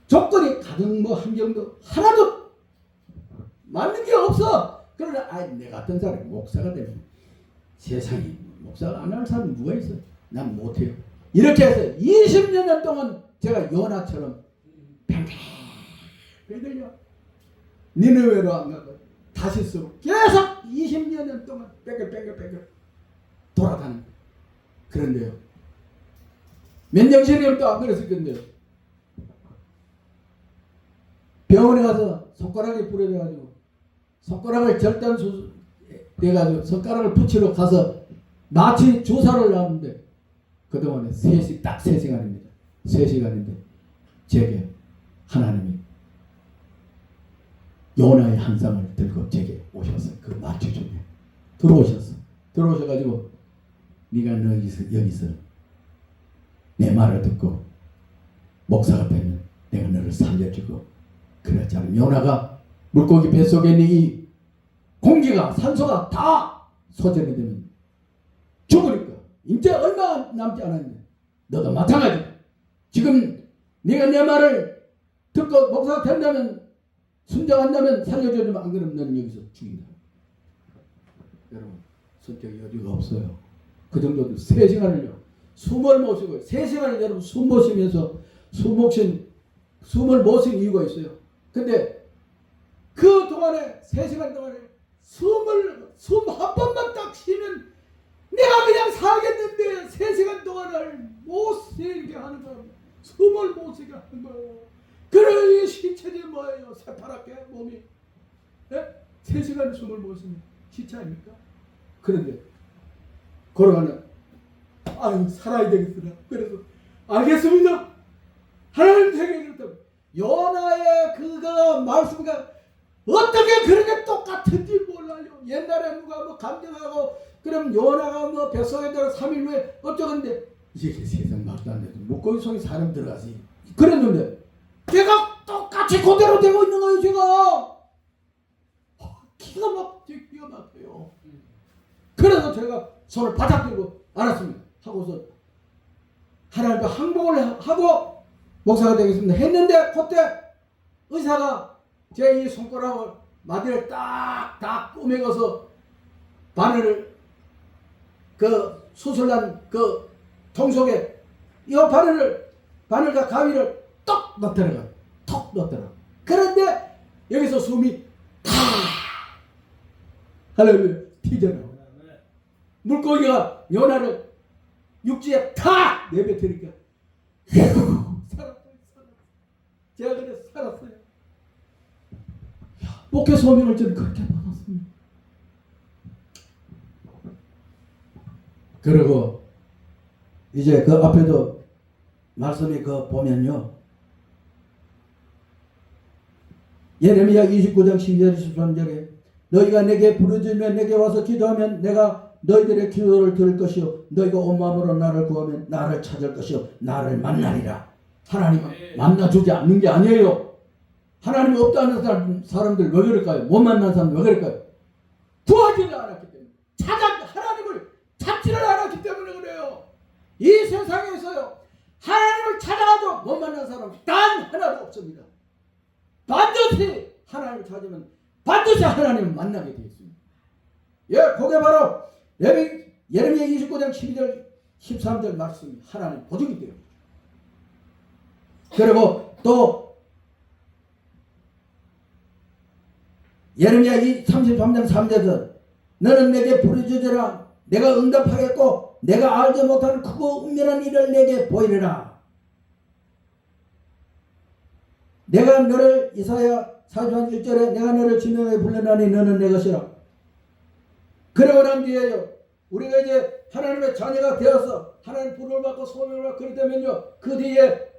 조건이 가정 뭐 환경도 하나도 맞는 게 없어. 그러나 아니 내 같은 사람이 목사가 되면 세상에 목사가 안 할 사람이 누가 있어? 난 못해요. 이렇게 해서 20년 동안 제가 요나처럼 뱅뱅뱅뱅요 니네웨로 안 가고 다시 쓰고 계속 20년 동안 뱅글뱅글 돌아다니는 그런데요. 몇 년 전에 또 안 그랬을 건데요. 병원에 가서 손가락이 부러져가지고 손가락을 절단 수술 돼가지고 손가락을 붙이러 가서 마취 주사를 놨는데 그동안에 딱 3시간입니다. 3시간인데 제게 하나님이 요나의 한 쌍을 들고 제게 오셨어요. 그 마취 중에 들어오셔가지고 네가 여기서 내 말을 듣고 목사가 되면 내가 너를 살려주고 그렇지 않으면 요나가 물고기 뱃속에 있는 이 공기가 산소가 다 소진이 되면 죽으니까 이제 얼마 남지 않았는데 너도 마찬가지다. 지금 네가 내 말을 듣고 목사가 된다면 순종한다면 살려주면 안 그러면 너는 여기서 죽인다. 여러분 선택의 여지가 없어요. 그 정도도 3시간을요. 숨을 못 쉬고 3시간을 여러분 숨 못 쉬면서 숨을 못 쉰 이유가 있어요. 근데 그 동안에 3시간 동안에 숨 한 번만 딱 쉬면 내가 그냥 살겠는데 3시간 동안을 못 쉬게 하는 거예요. 숨을 못 쉬게 하는 거예요. 그래 이 시체지 뭐예요? 새파랗게 몸이 3시간 숨을 못 쉬면 시체 아닙니까? 그런데 걸어가는 아유 살아야 되겠구나. 그래서 알겠습니다. 하나님 되게 그렇다고 요나의 그거 말씀과 어떻게 그렇게 똑같은지 몰라요. 옛날에 누가 뭐 감정하고 그럼 요나가 뭐 뱃속에 들어 3일 후에 어쩌건데 이게 세상 말도 안 되죠. 물고기 속에 사람 들어가지 그랬는데 걔가 똑같이 그대로 되고 있는 거예요. 제가 기가 막혀요. 그래서 제가 손을 바짝 들고 알았습니다 하고서 하나님과 항복을 하고 목사가 되겠습니다 했는데 그때 의사가 제 이 손가락을 마디를 딱 꼬매고서 바늘을 그 수술난 그 통 속에 이 바늘과 가위를 톡 넣더라. 그런데 여기서 숨이 탁 할렐루야 튀잖아. 물고기가 요나를 육지에 탁 내뱉으니까 살았어요. 제가 그래서 살았어요. 목회 소명을 저는 그렇게 받았습니다. 그리고 이제 그 앞에도 말씀이 그 보면요. 예레미야 29장 12절 13절에 너희가 내게 부르짖으면 내게 와서 기도하면 내가 너희들의 기도를 들을 것이요 너희가 온 마음으로 나를 구하면 나를 찾을 것이요 나를 만나리라. 하나님은 만나주지 않는 게 아니에요. 하나님이 없다는 사람들 왜 그럴까요? 못 만난 사람 왜 그럴까요? 구하지를 않았기 때문에, 하나님을 찾지를 않았기 때문에 그래요. 이 세상에서요 하나님을 찾아가도 못 만난 사람 단 하나도 없습니다. 반드시 하나님을 찾으면 반드시 하나님을 만나게 되어 있습니다. 예, 그게 바로 예레미야 29장 12절 13절 말씀이 하나님 보증이 되어. 그리고 또 예레미야 33장 3절에서 너는 내게 부르짖으라 내가 응답하겠고 내가 알지 못하는 크고 은밀한 일을 내게 보이리라. 내가 너를 이사야 40장 1절에 내가 너를 지명하여 불러나니 너는 내 것이라. 그러고 난 뒤에요 우리가 이제 하나님의 자녀가 되어서 하나님 부름을 받고 소명을 받고 그러다면요 그 뒤에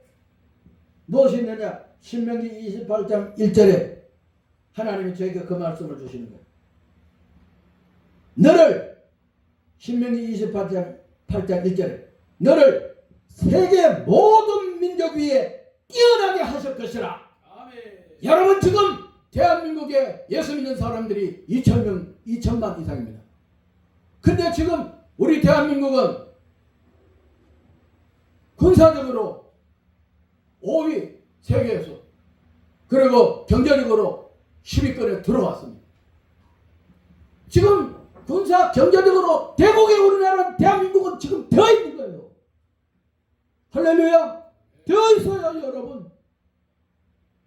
무엇이 있느냐. 신명기 28장 1절에 하나님이 저에게 그 말씀을 주시는 거예요. 너를 신명기 28장 1절에 너를 세계 모든 민족 위에 뛰어나게 하실 것이라. 아멘. 여러분 지금 대한민국에 예수 믿는 사람들이 2천만 이상입니다. 근데 지금 우리 대한민국은 군사적으로 5위 세계에서 그리고 경제적으로 10위권에 들어왔습니다. 지금 군사 경제적으로 대국의 우리나라 대한민국은 지금 되어 있는 거예요. 할렐루야. 되어 있어요 여러분.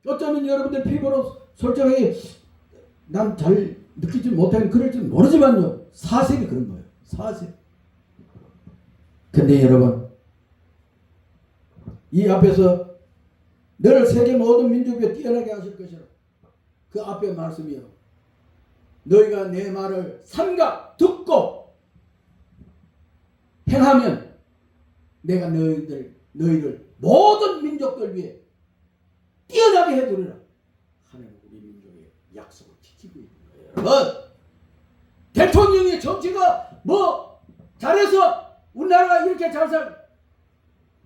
어쩌면 여러분들 피부로 솔직하게 난 잘 느끼지 못하는 그럴지 모르지만요 사실이 그런 거예요. 사실. 근데 여러분 이 앞에서 너를 세계 모든 민족 위에 뛰어나게 하실 것이라. 그 앞에 말씀이요. 너희가 내 말을 삼가 듣고 행하면 내가 너희를 모든 민족들 위해 뛰어나게 해두리라. 하나님 우리 민족의 약속을 지키고 있는 거예요. 여러분 대통령이 정치가 뭐 잘해서 우리나라가 이렇게 잘 살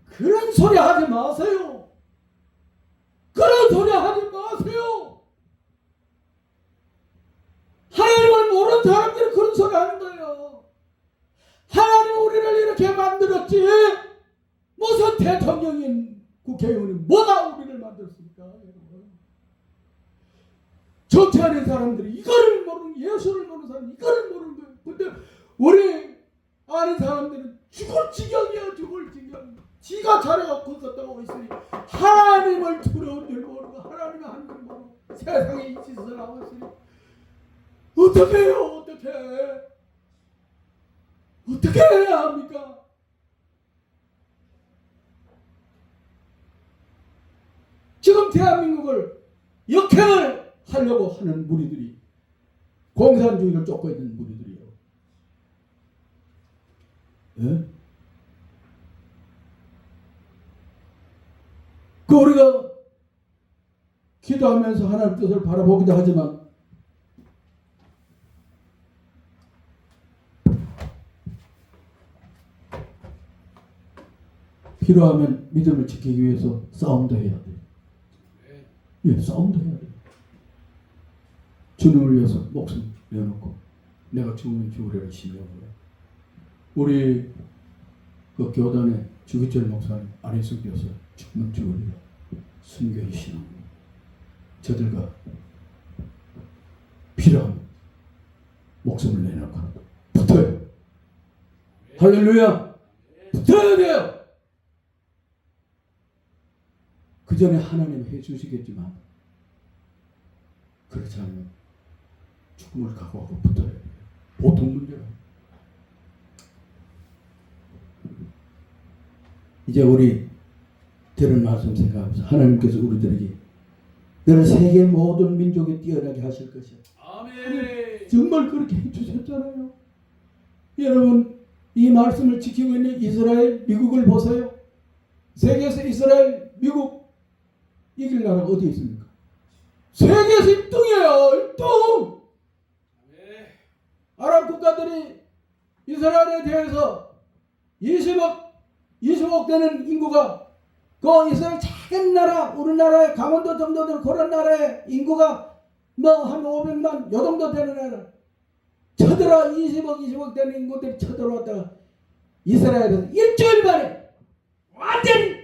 그런 소리 하지 마세요. 그런 소리 하지 마세요. 하나님을 모르는 사람들이 그런 소리 하는 거예요. 하나님 우리를 이렇게 만들었지 무슨 대통령인 국회의원이 뭐가 우리를 만들었습니까? 정치하는 사람들이 이거를 모르는, 예수를 모르는 사람이 이거를 모르는 거예요. 근데 우리 아는 사람들은 죽을 지경이야. 죽을 지경. 지가 잘해갖고 썼다고 있으니 하나님을 두려운 줄 모르고 하나님의 하는 줄 모르고 세상에 이 짓을 하고 있으니 어떻게 해요? 어떻게 해야 합니까? 지금 대한민국을 역행을 하려고 하는 무리들이 공산주의를 쫓고 있는 무리들이에요. 예? 그 우리가 기도하면서 하나님 뜻을 바라보기도 하지만 필요하면 믿음을 지키기 위해서 싸움도 해야 돼요. 예, 싸움도 해야 돼요. 주님을 위해서 목숨 내어놓고 내가 죽으면 죽으리라 신명하고요. 우리 그 교단의 주기철 목사님 안혜숙 교수 죽으면 죽으리라 순교의 신앙. 저들과 필요하면 목숨을 내놓고 붙어요. 할렐루야. 붙어야 돼요. 그 전에 하나님 해주시겠지만 그렇지 않으면 죽음을 각오하고 붙어야 돼요. 보통 문제가. 이제 우리 들은 말씀 생각하면서 하나님께서 우리들에게 너를 세계 모든 민족에 뛰어나게 하실 것이야. 아멘. 정말 그렇게 해주셨잖아요. 여러분 이 말씀을 지키고 있는 이스라엘, 미국을 보세요. 세계에서 이스라엘, 미국 이길 나라가 어디 있습니까? 세계에서 1등이에요. 1등. 아랍 국가들이 이스라엘에 대해서 20억 되는 인구가 그 이스라엘 작은 나라, 우리나라의 강원도 정도 되는 그런 나라의 인구가 뭐 한 500만 요 정도 되는 나라 쳐들어 20억 되는 인구들이 쳐들어왔다가 이스라엘에서 일주일 만에 완전히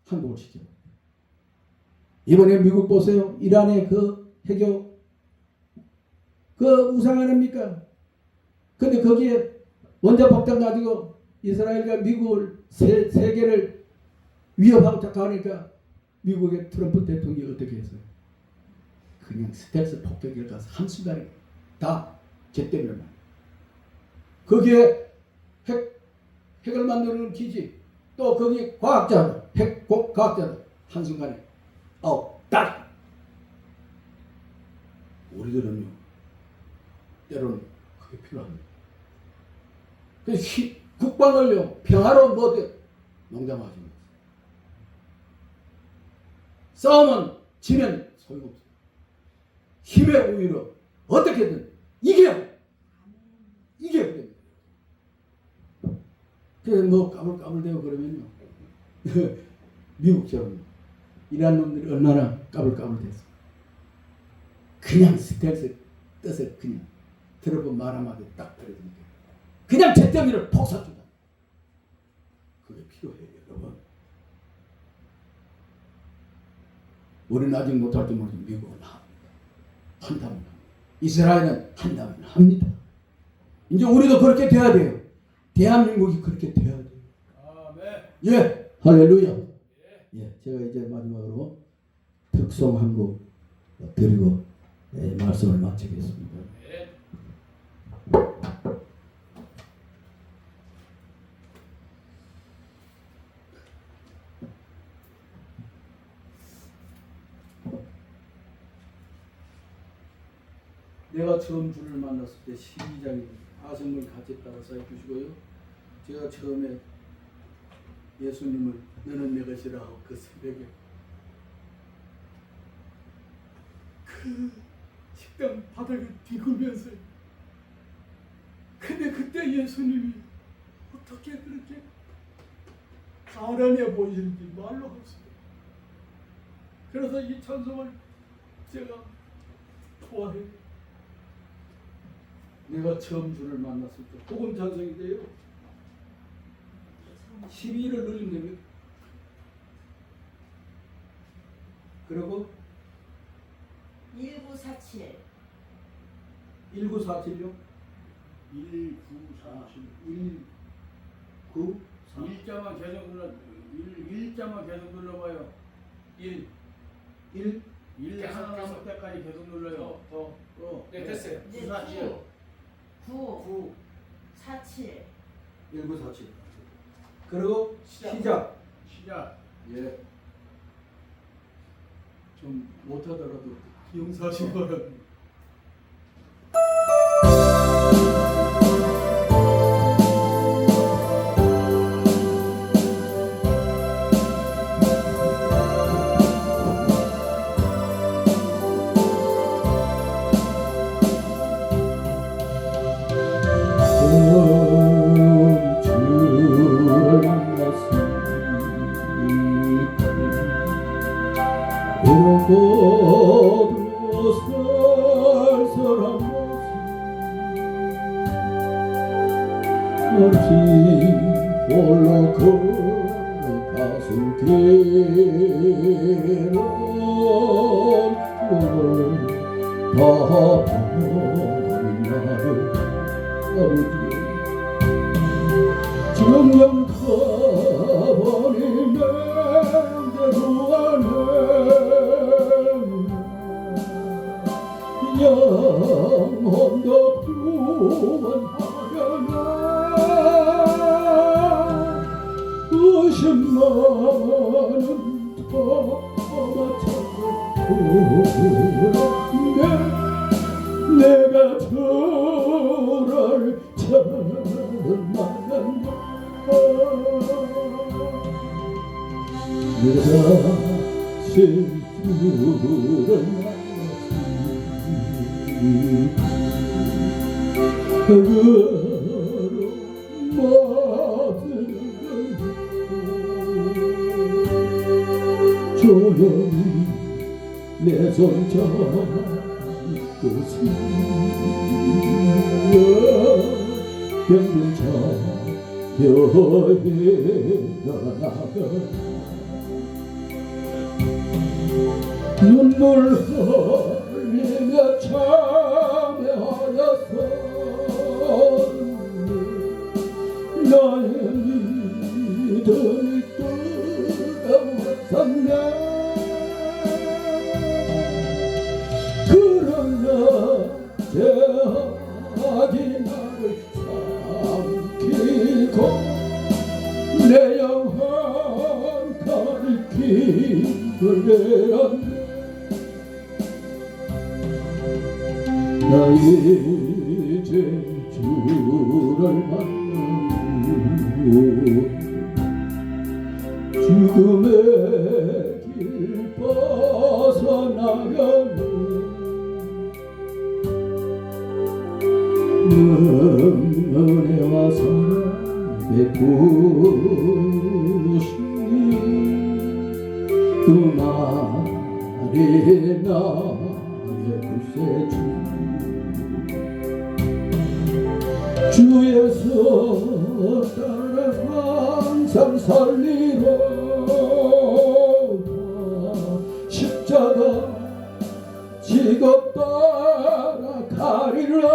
한국을 시켜. 이번에 미국 보세요. 이란의 그 해교 그 우상 아닙니까? 근데 거기에 원자 폭탄 가지고 이스라엘과 미국을 세계를 위협하고 하니까 미국의 트럼프 대통령이 어떻게 했어요? 그냥 스텔스 폭격기를 가서 한순간에 다 제때면 거기에 핵을 만드는 기지 또 거기 과학자들 과학자들 한순간에 딱 우리들은요 때로는 그게 필요합니다. 국방을요 평화로 농담하지 마세요. 싸움은 지면 소용없어요. 힘의 우위로 어떻게든 이겨야 됩니다. 그래서 뭐 까불까불대고 그러면요 미국처럼 이란 놈들이 얼마나 까불까불댔어. 그냥 스텔스 뜻을 그냥 들어본 말 한마디 딱 들어주니까 그냥 제때미를 폭 쏴준다. 그게 필요해요 여러분. 우리는 아직 못할지 모르지만 미국은 한다면 합니다. 이스라엘은 한다면 합니다. 이제 우리도 그렇게 돼야 돼요. 대한민국이 그렇게 돼야 돼요. 아멘. 예, 할렐루야. 예, 제가 이제 마지막으로 특송 한 곡 드리고 말씀을 마치겠습니다. 내가 처음 주를 만났을 때 12장에 아성을 같이 따라서 해주시고요. 제가 처음에 예수님을 너는 내 것이라 하고 그 새벽에 그 식당 바닥을 뒤구면서 근데 그때 예수님이 어떻게 그렇게 아련해 보이는지 말로 없어요. 그래서 이 찬송을 제가 좋아해요. 내가 처음 주를 만났을 때 복음 찬송인데요 12를 누리면 됩니다. 그리고 1947 1947요 1947 일자만 계속 눌러봐요. 1 하나 때까지 계속 눌러요. 네, 됐어요. 이제 947 9 47 1947 그리고 시작. 예. 좀 못하더라도 용서하시기 바랍니다. 홀로 걸어가서 괴로운 몸을 다 버린 나를 아버지 정녕 가버린 맹대로 안에 영혼도 구원하려나 50만원 더 맞춰도 내가 저를 만난다 내가 실수를 만났으니 조용히 내 손 잡고 병든 자여행가 나가 눈물 흘리며 참여하였어 나의 믿음이 뜨거웠었네 그러나 제하기 나를 삼키고 내 영혼 가리키고 내렸네 나 이제 주를 만나고 죽음의 길 벗어나려네 은혜와 사랑 베푸시니 그 말이 나의 구세주 주에서 따라 항상 살리라 십자가 지고 따라가리라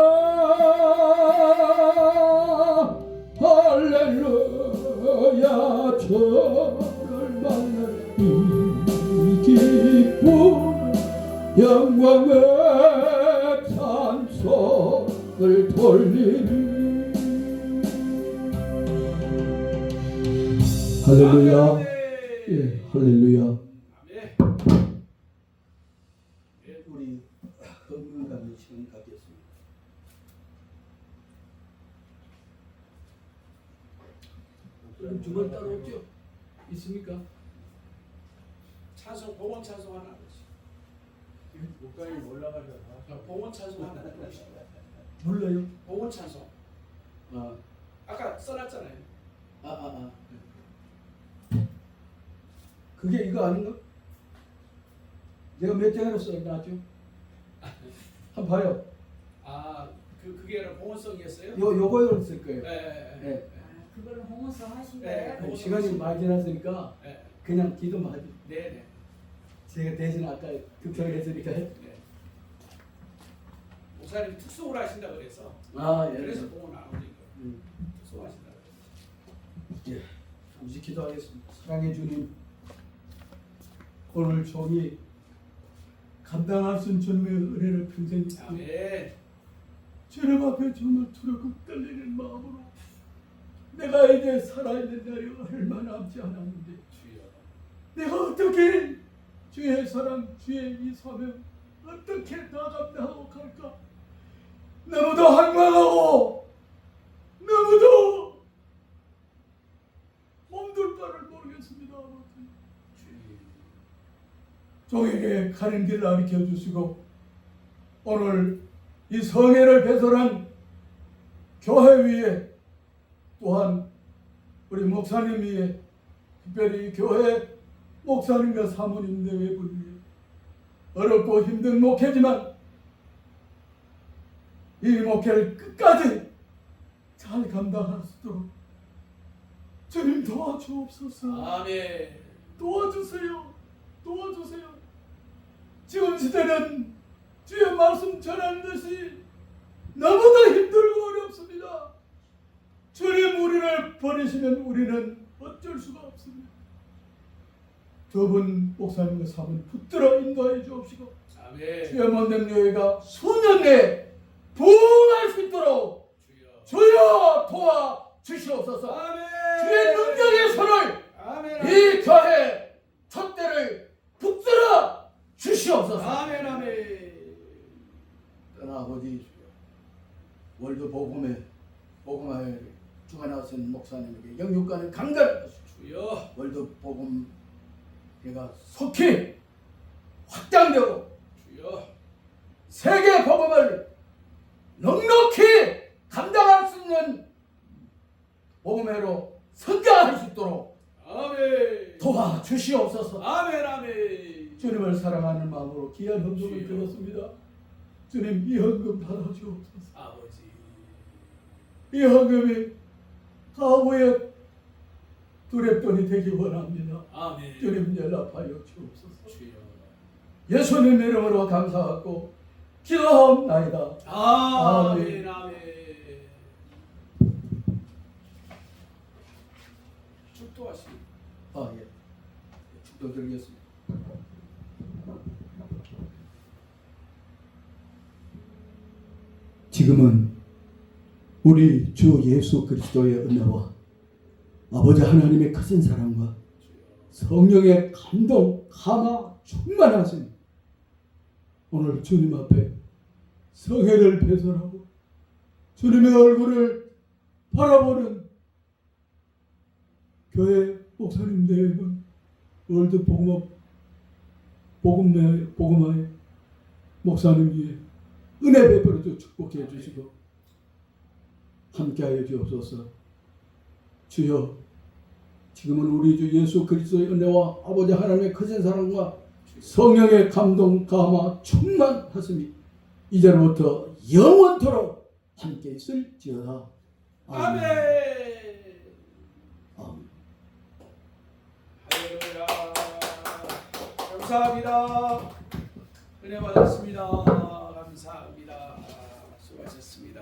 할렐루야 저를 만난 이 기쁨 영광의 찬송을 돌리리 할렐루야 예, 할렐루야 우리 헌금 가는 시간 갖겠습니다. 주말 따로 없죠? 있습니까? 찬송 봉헌 찬송 하나 하시죠. 목사님 올라가잖아. 봉헌 찬송 하나 하시죠. 몰라요? 봉헌 찬송. 아, 아까 써놨잖아요. 그게 이거 아닌가? 내가 몇 장으로 써놨죠? 한번 봐요. 그게 아니라 봉헌성이었어요? 요거를 쓸 거예요. 네. 그걸 홍어서 하신 네. 거예요? 시간이 많이 지났으니까 네. 그냥 기도만 하죠. 네네. 제가 대신 아까 급하게 했으니까. 네. 목사님 특송을 하신다 그래서. 예. 그래서 봉헌 안 오니까. 음. 특송하신다 그래서. 예. 잠시 기도하겠습니다. 사랑해 주님, 오늘 종이 감당할 수 있는 주님의 은혜를 평생 잊고 아멘. 주님 앞에 정말 두렵고 떨리는 마음으로 내가 이제 살아있는 날이 얼마 남지 않았는데 주여. 내가 어떻게 주의 사랑, 주의 이 사명 어떻게 다 감당하고 갈까? 너무도 황망하고 너무도 몸둘 바를 모르겠습니다. 종에게 가는 길을 가르쳐 주시고 오늘 이 성회를 배설한 교회 위에 또한 우리 목사님 위에 특별히 이 교회 목사님과 사모님들 외분 위에 어렵고 힘든 목회지만 이 목회를 끝까지 잘 감당할 수 있도록 주님 도와주옵소서. 아멘. 도와주세요. 도와주세요. 지금 시대는 주의 말씀 전하는 것이 너무나 힘들고 어렵습니다. 주님 우리를 버리시면 우리는 어쩔 수가 없습니다. 두 분 목사님과 사분 붙들어 인도해 주옵시고 아멘. 주의 만든 교회가 수년 내에 부흥할 수 있도록 주여. 주여 도와 주시옵소서. 아멘. 주의 능력의 손을 아멘. 이 교회 촛대를 붙들어 주시옵소서. 아멘. 아멘. 아버지 월드 복음화에 주관하신 목사님에게 영육간을 강건하시고 주여. 월드 복음회가 속히 확장되고 주여. 세계 복음을 넉넉히 감당할 수 있는 복음회로 성장할 수 있도록 아멘. 도와주시옵소서. 아멘 아멘. 주님을 사랑하는 마음으로 귀한 헌금을 주여. 드렸습니다. 주님 이 헌금 받아주옵소서. 아버지. 이 헌금이 가구의 두랩돈이 되기 원합니다. 아멘. 주님 연락하여 주옵소서. 주여. 예수님 이름으로 감사하고 기도하옵나이다. 아멘 아멘. 축도하시기. 예. 축도 드리겠습니다. 지금은 우리 주 예수 그리스도의 은혜와 아버지 하나님의 크신 사랑과 성령의 감동, 감화, 충만하신 오늘 주님 앞에 성회를 배설하고 주님의 얼굴을 바라보는 교회 목사님 대회는 월드 복음화의 목사님 위에 은혜 베풀어 주 축복해 주시고 함께하여 주옵소서. 주여, 지금은 우리 주 예수 그리스도의 은혜와 아버지 하나님의 크신 사랑과 성령의 감동, 감화, 충만하심이 이제로부터 영원토록 함께 있을지어다. 아멘. 아멘. 할렐루야. 감사합니다. 은혜 받았습니다. 감사합니다. 수고하셨습니다.